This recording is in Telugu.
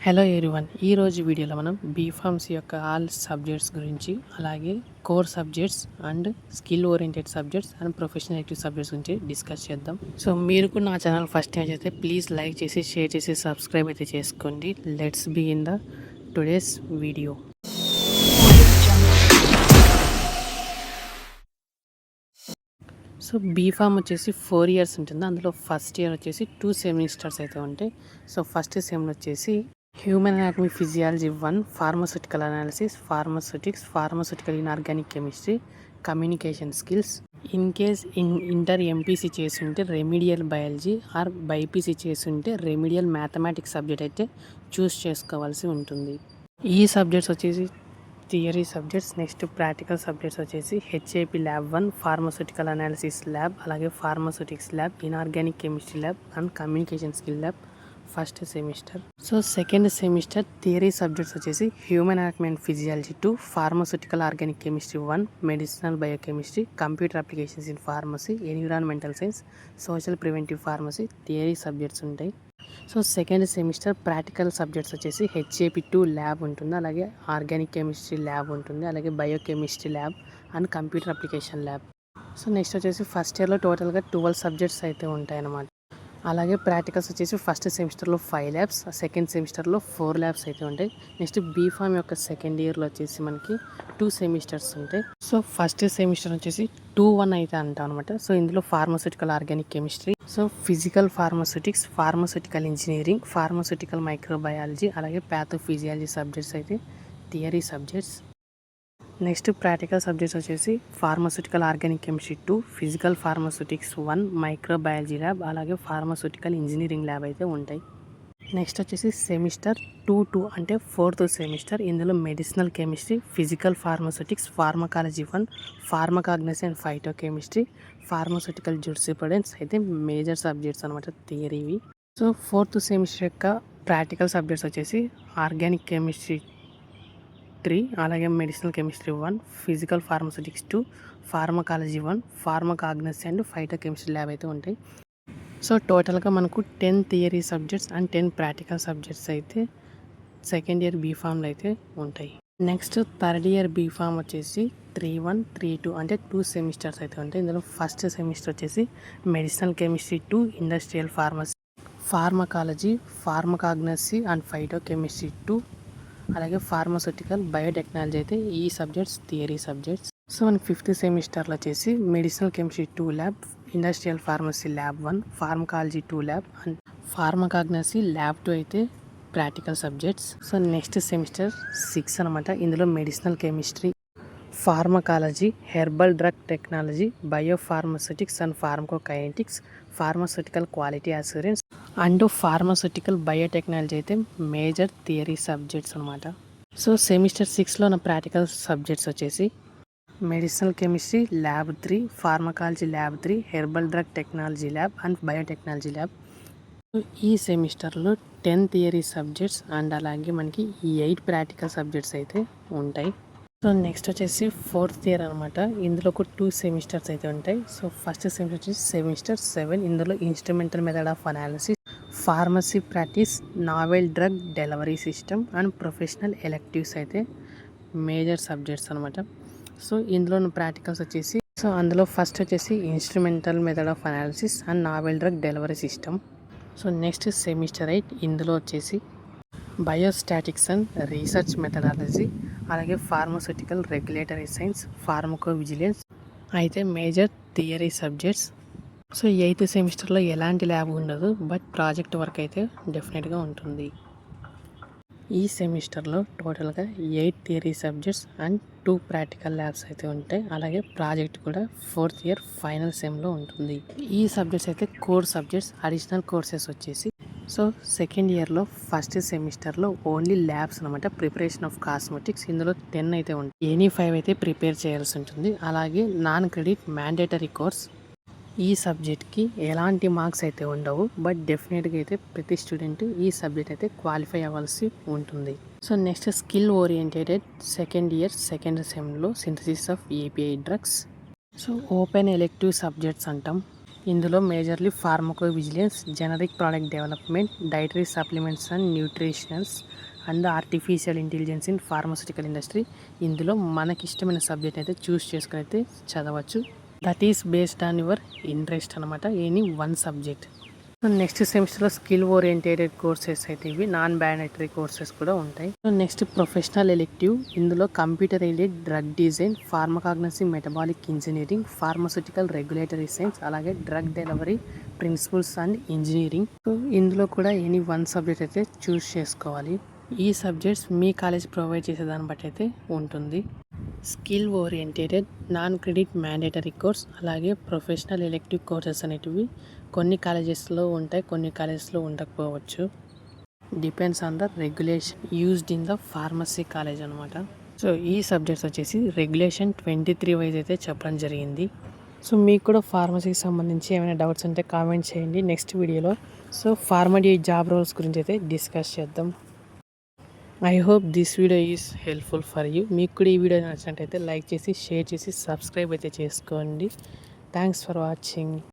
హలో ఎవ్రీవన్, ఈరోజు వీడియోలో మనం బీఫార్మసీ యొక్క ఆల్ సబ్జెక్ట్స్ గురించి, అలాగే core subjects and skill oriented subjects and professional active subjects గురించి డిస్కస్ చేద్దాం. సో మీరు కూడా నా ఛానల్ ఫస్ట్ టైం చేస్తే ప్లీజ్ లైక్ చేసి, షేర్ చేసి, సబ్స్క్రైబ్ అయితే చేసుకోండి. Let's begin the today's video. So B Pharm వచ్చేసి 4 years ఉంటుంది. అందులో ఫస్ట్ ఇయర్ వచ్చేసి 2 సెమిస్టర్స్ అయితే ఉంటాయి. సో ఫస్ట్ సెమ్లో వచ్చేసి human anatomy physiology 1, pharmaceutical analysis, pharmaceutical inorganic chemistry, communication skills. In case inter MPC చేస్తుంటే రెమిడియల్ బయాలజీ ఆర్ బైపీసీ చేస్తుంటే రెమిడియల్ మ్యాథమెటిక్స్ సబ్జెక్ట్ అయితే చూస్ చేసుకోవాల్సి ఉంటుంది. ఈ సబ్జెక్ట్స్ వచ్చేసి theory subjects. Next practical subjects వచ్చేసి HAP lab 1, pharmaceutical analysis lab, అలాగే pharmaceutics lab, inorganic chemistry lab and communication skill lab first semester. So second semester theory subjects వచ్చేసి human anatomy and physiology 2, pharmaceutical organic chemistry 1, medicinal biochemistry, computer applications in pharmacy, environmental science, social preventive pharmacy theory subjects ఉంటాయి. So second semester practical subjects వచ్చేసి హెచ్ఏపి 2 ల్యాబ్ ఉంటుంది, అలాగే ఆర్గానిక్ కెమిస్ట్రీ ల్యాబ్ ఉంటుంది, అలాగే biochemistry lab and computer application lab. So next వచ్చేసి ఫస్ట్ ఇయర్లో టోటల్గా 12 సబ్జెక్ట్స్ అయితే ఉంటాయి అన్నమాట. అలాగే ప్రాక్టికల్స్ వచ్చేసి ఫస్ట్ సెమిస్టర్లో 5 ల్యాబ్స్, సెకండ్ సెమిస్టర్లో 4 ల్యాబ్స్ అయితే ఉంటాయి. నెక్స్ట్ బీఫామ్ యొక్క సెకండ్ ఇయర్లో వచ్చేసి మనకి 2 సెమిస్టర్స్ ఉంటాయి. సో ఫస్ట్ సెమిస్టర్ వచ్చేసి 2-1 అయితే అంటాం అనమాట. సో ఇందులో pharmaceutical organic chemistry, so physical pharmaceutics, pharmaceutical engineering, pharmaceutical microbiology, అలాగే ప్యాథోఫిజియాలజీ సబ్జెక్ట్స్ అయితే theory subjects. Next practical subjects వచ్చేసి pharmaceutical organic chemistry 2, physical pharmaceutics 1, microbiology lab, అలాగే ఫార్మాస్యూటికల్ ఇంజనీరింగ్ ల్యాబ్ అయితే ఉంటాయి. నెక్స్ట్ వచ్చేసి సెమిస్టర్ 2 అంటే 4th సెమిస్టర్. ఇందులో medicinal chemistry, physical pharmaceutics, pharmacology 1, pharmacognosy and phytochemistry, pharmaceutical jurisprudence అయితే మేజర్ సబ్జెక్ట్స్ అనమాట థియరీవి. సో 4th సెమిస్టర్ యొక్క ప్రాక్టికల్ సబ్జెక్ట్స్ వచ్చేసి ఆర్గానిక్ కెమిస్ట్రీ 3, అలాగే medicinal chemistry 1, physical pharmaceutics 2, pharmacology 1, pharmacognosy and phytochemistry lab అయితే ఉంటాయి. సో టోటల్గా మనకు 10 theory subjects and 10 practical subjects అయితే సెకండ్ ఇయర్ బీఫామ్లో అయితే ఉంటాయి. నెక్స్ట్ థర్డ్ ఇయర్ బీఫామ్ వచ్చేసి 3-1, 3-2 అంటే 2 సెమిస్టర్స్ అయితే ఉంటాయి. ఇందులో ఫస్ట్ సెమిస్టర్ వచ్చేసి medicinal chemistry 2, industrial pharmacy, pharmacology, pharmacognosy and phytochemistry 2, అలాగే ఫార్మాస్యూటికల్ బయోటెక్నాలజీ అయితే ఈ సబ్జెక్ట్స్ థియరీ సబ్జెక్ట్స్. సో మనకి 5th సెమిస్టర్లో వచ్చేసి medicinal chemistry 2 lab, industrial pharmacy lab 1, pharmacology 2 lab and pharmacognosy lab 2 అయితే practical subjects. So next semester 6 అనమాట. ఇందులో medicinal chemistry, pharmacology, herbal drug technology, biopharmaceutics and pharmacokinetics, pharmaceutical quality assurance and pharmaceutical biotechnology అయితే మేజర్ థియరీ సబ్జెక్ట్స్ అనమాట. సో సెమిస్టర్ 6లో నా ప్రాక్టికల్ సబ్జెక్ట్స్ వచ్చేసి medicinal chemistry lab 3, pharmacology lab 3, herbal drug technology lab and biotechnology lab. ఈ సెమిస్టర్లో 10 థియరీ సబ్జెక్ట్స్ అండ్ అలాగే మనకి 8 ప్రాక్టికల్ సబ్జెక్ట్స్ అయితే ఉంటాయి. సో నెక్స్ట్ వచ్చేసి 4th ఇయర్ అనమాట. ఇందులో ఒక 2 సెమిస్టర్స్ అయితే ఉంటాయి. సో ఫస్ట్ సెమిస్టర్ వచ్చేసి సెమిస్టర్ 7. ఇందులో instrumental method of analysis, pharmacy practice, novel drug delivery system and professional electives అయితే మేజర్ సబ్జెక్ట్స్ అనమాట. సో ఇందులో ప్రాక్టికల్స్ వచ్చేసి సో అందులో ఫస్ట్ వచ్చేసి instrumental method of analysis and novel drug delivery system. So next semester 8. ఇందులో వచ్చేసి బయోస్టాటిక్స్ అండ్ రీసెర్చ్ మెథడాలజీ, అలాగే pharmaceutical regulatory science, pharmacovigilance అయితే major theory subjects. So 8th సెమిస్టర్లో ఎలాంటి ల్యాబ్ ఉండదు, బట్ ప్రాజెక్ట్ వర్క్ అయితే డెఫినెట్గా ఉంటుంది. ఈ సెమిస్టర్లో టోటల్గా 8 theory subjects and 2 practical labs అయితే ఉంటాయి. అలాగే ప్రాజెక్ట్ కూడా 4th ఇయర్ ఫైనల్ సెమ్లో ఉంటుంది. ఈ సబ్జెక్ట్స్ అయితే కోర్ సబ్జెక్ట్స్. అడిషనల్ కోర్సెస్ వచ్చేసి సో సెకండ్ ఇయర్లో ఫస్ట్ సెమిస్టర్లో ఓన్లీ ల్యాబ్స్ అనమాట. ప్రిపరేషన్ ఆఫ్ కాస్మెటిక్స్ ఇందులో 10 అయితే ఉంటాయి. ఎనీ 5 అయితే ప్రిపేర్ చేయాల్సి ఉంటుంది. అలాగే నాన్ క్రెడిట్ మ్యాండేటరీ కోర్స్. ఈ సబ్జెక్ట్కి ఎలాంటి మార్క్స్ అయితే ఉండవు, బట్ డెఫినెట్గా అయితే ప్రతి స్టూడెంట్ ఈ సబ్జెక్ట్ అయితే క్వాలిఫై అవ్వాల్సి ఉంటుంది. So next skill oriented second year second సెమ్లో synthesis of API drugs. So open elective subjects అంటాం. ఇందులో majorly pharmacovigilance, generic product development, dietary supplements and nutritionals and artificial intelligence in pharmaceutical industry. ఇందులో మనకి ఇష్టమైన సబ్జెక్ట్ అయితే చూస్ చేసుకుని అయితే చదవచ్చు. That is based on your interest అనమాట, ఎనీ వన్ సబ్జెక్ట్. నెక్స్ట్ సెమిస్టర్లో స్కిల్ ఓరియంటెడ్ కోర్సెస్ అయితే ఇవి నాన్ బ్యాండటరీ కోర్సెస్ కూడా ఉంటాయి. Next professional elective. ఇందులో computer aided drug design, pharmacognosy metabolic engineering, pharmaceutical regulatory science, అలాగే drug delivery principles and engineering. So ఇందులో కూడా ఎనీ వన్ సబ్జెక్ట్ అయితే చూస్ చేసుకోవాలి. ఈ సబ్జెక్ట్స్ మీ కాలేజ్ ప్రొవైడ్ చేసేదాన్ని బట్టి అయితే ఉంటుంది. Skill oriented non credit mandatory course, అలాగే ప్రొఫెషనల్ ఎలెక్టివ్ కోర్సెస్ అనేటివి కొన్ని కాలేజెస్లో ఉంటాయి, కొన్ని కాలేజెస్లో ఉండకపోవచ్చు. Depends on the regulation used in the pharmacy college అనమాట. సో ఈ సబ్జెక్ట్స్ వచ్చేసి రెగ్యులేషన్ 23 వైజ్ అయితే చెప్పడం జరిగింది. సో మీకు కూడా ఫార్మసీకి సంబంధించి ఏమైనా డౌట్స్ ఉంటే కామెంట్ చేయండి నెక్స్ట్ వీడియోలో. సో ఫార్మడీ జాబ్ రోల్స్ గురించి అయితే డిస్కస్ చేద్దాం. I hope this video is helpful for you. మీకు కూడా ఈ వీడియో నచ్చినట్టయితే లైక్ చేసి, షేర్ చేసి, సబ్స్క్రైబ్ అయితే చేసుకోండి. Thanks for watching.